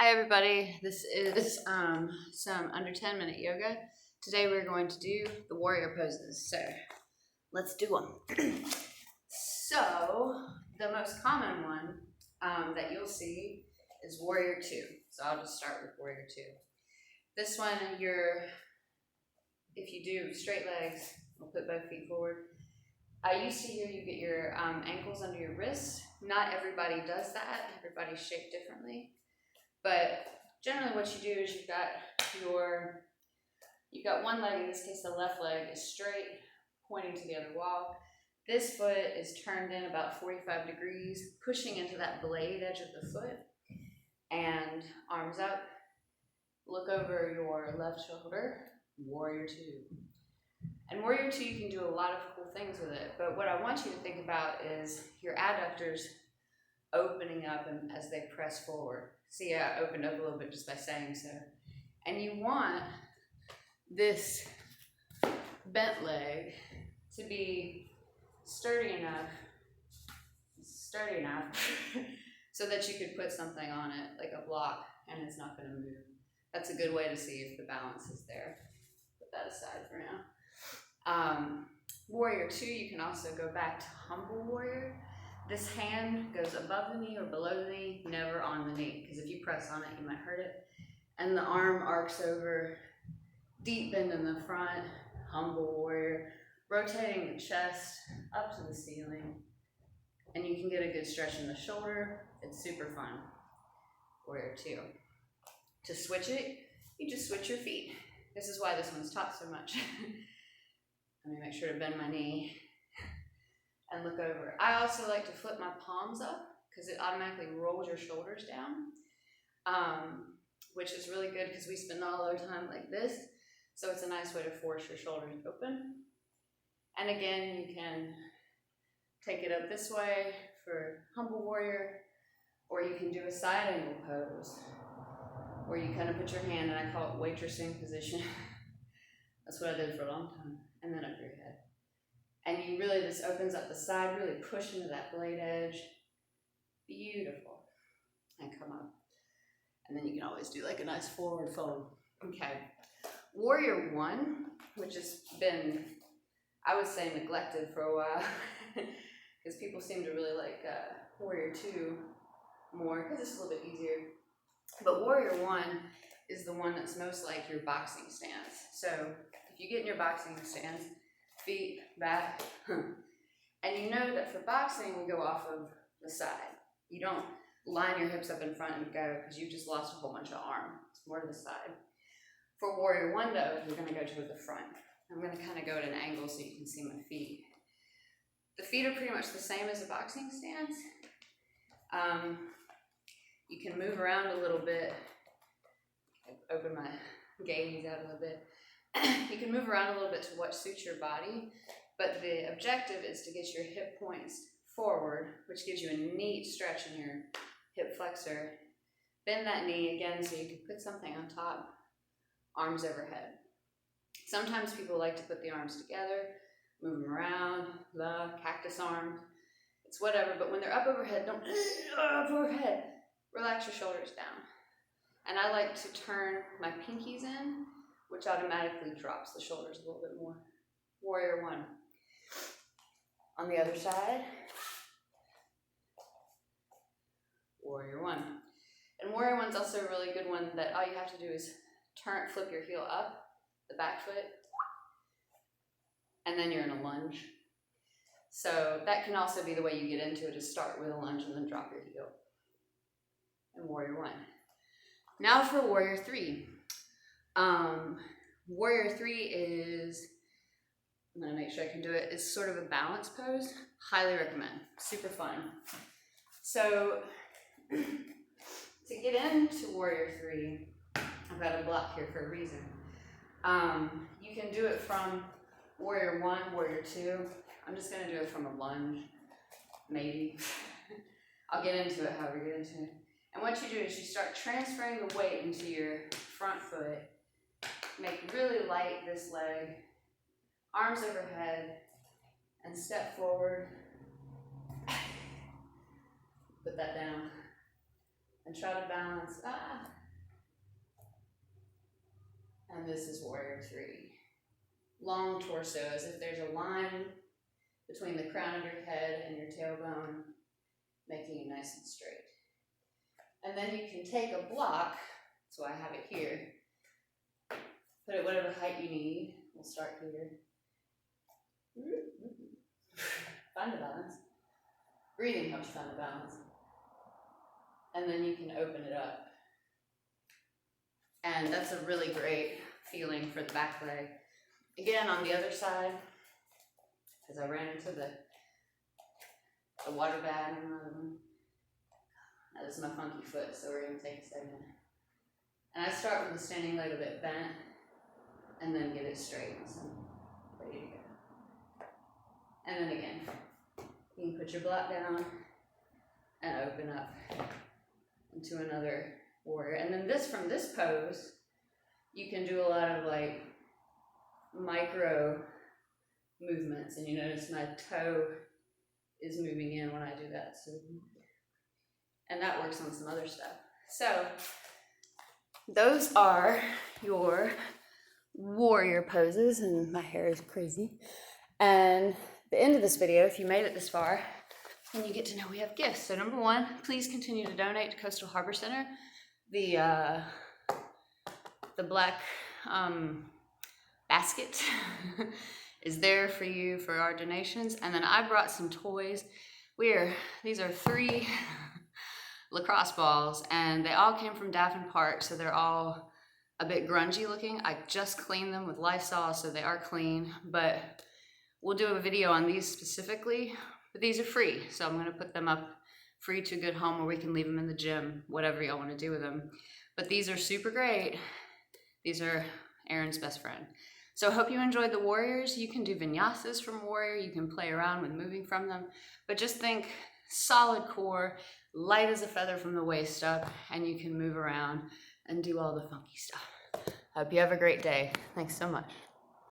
Hi everybody, this is some under 10-minute yoga. Today we're going to do the warrior poses, so let's do them. So the most common one that you'll see is warrior 2. So I'll just start with warrior 2. This one, if you do straight legs, we'll put both feet forward. I used to hear you get your ankles under your wrists. Not everybody does that. Everybody's shaped differently. But generally what you do is you've got one leg, in this case the left leg is straight, pointing to the other wall. This foot is turned in about 45 degrees, pushing into that blade edge of the foot, and arms up. Look over your left shoulder, warrior 2. And warrior 2, you can do a lot of cool things with it, but what I want you to think about is your adductors opening up as they press forward. See, I opened up a little bit just by saying so. And you want this bent leg to be sturdy enough so that you could put something on it, like a block, and it's not going to move. That's a good way to see if the balance is there. Put that aside for now. Warrior 2, you can also go back to humble warrior. This hand goes above the knee or below the knee, never on the knee, because if you press on it, you might hurt it. And the arm arcs over, deep bend in the front, humble warrior, rotating the chest up to the ceiling. And you can get a good stretch in the shoulder. It's super fun. Warrior 2. To switch it, you just switch your feet. This is why this one's taught so much. Let me make sure to bend my knee and look over. I also like to flip my palms up because it automatically rolls your shoulders down, which is really good because we spend all our time like this. So it's a nice way to force your shoulders open. And again, you can take it up this way for humble warrior, or you can do a side angle pose where you kind of put your hand, and I call it waitressing position. That's what I did for a long time. And then up your head. And this opens up the side, really push into that blade edge. Beautiful. And come up. And then you can always do like a nice forward fold. Okay. Warrior 1, which has been, I would say, neglected for a while. Because people seem to really like warrior 2 more, because it's a little bit easier. But warrior 1 is the one that's most like your boxing stance. So if you get in your boxing stance, feet back, and you know that for boxing we go off of the side. You don't line your hips up in front and go because you just lost a whole bunch of arm. It's more to the side. For warrior 1 though, we're going to go to the front. I'm going to kind of go at an angle so you can see my feet. The feet are pretty much the same as a boxing stance. You can move around a little bit. Open my gaze out a little bit. You can move around a little bit to what suits your body, but the objective is to get your hip points forward, which gives you a neat stretch in your hip flexor. Bend that knee again so you can put something on top, arms overhead. Sometimes people like to put the arms together, move them around, cactus arms. It's whatever, but when they're up overhead, don't up overhead. Relax your shoulders down. And I like to turn my pinkies in, which automatically drops the shoulders a little bit more. Warrior 1. On the other side, warrior 1. And warrior 1's also a really good one that all you have to do is flip your heel up, the back foot, and then you're in a lunge. So that can also be the way you get into it, is start with a lunge and then drop your heel. And warrior 1. Now for warrior 3. Warrior 3 is, I'm going to make sure I can do it, is sort of a balance pose. Highly recommend. Super fun. So to get into warrior 3, I've got a block here for a reason. You can do it from warrior 1, warrior 2. I'm just going to do it from a lunge, maybe. I'll get into it however you get into it. And what you do is you start transferring the weight into your front foot. Make really light this leg, arms overhead, and step forward. Put that down. And try to balance. And this is warrior 3. Long torso, as if there's a line between the crown of your head and your tailbone, making you nice and straight. And then you can take a block, so I have it here, put it whatever height you need. We'll start here. Find the balance. Breathing helps you find the balance. And then you can open it up. And that's a really great feeling for the back leg. Again, on the other side, as I ran into the water bag. That is my funky foot, so we're going to take a second. And I start with the standing leg a bit bent, and then get it straight. So I'm ready to go. And then again, you can put your block down and open up into another warrior. And then from this pose, you can do a lot of like micro movements, and you notice my toe is moving in when I do that. So, and that works on some other stuff. So those are your warrior poses, and my hair is crazy. And the end of this video, if you made it this far, then you get to know we have gifts. So number 1, please continue to donate to Coastal Harbor Center. The black basket is there for you for our donations. And then I brought some toys. These are 3 lacrosse balls, and they all came from Daffin Park, so they're all a bit grungy looking. I just cleaned them with Lysol, so they are clean, but we'll do a video on these specifically. But these are free, so I'm gonna put them up free to a good home where we can leave them in the gym, whatever y'all wanna do with them. But these are super great. These are Aaron's best friend. So I hope you enjoyed the warriors. You can do vinyasas from warrior. You can play around with moving from them, but just think solid core, light as a feather from the waist up, and you can move around and do all the funky stuff. Hope you have a great day. Thanks so much.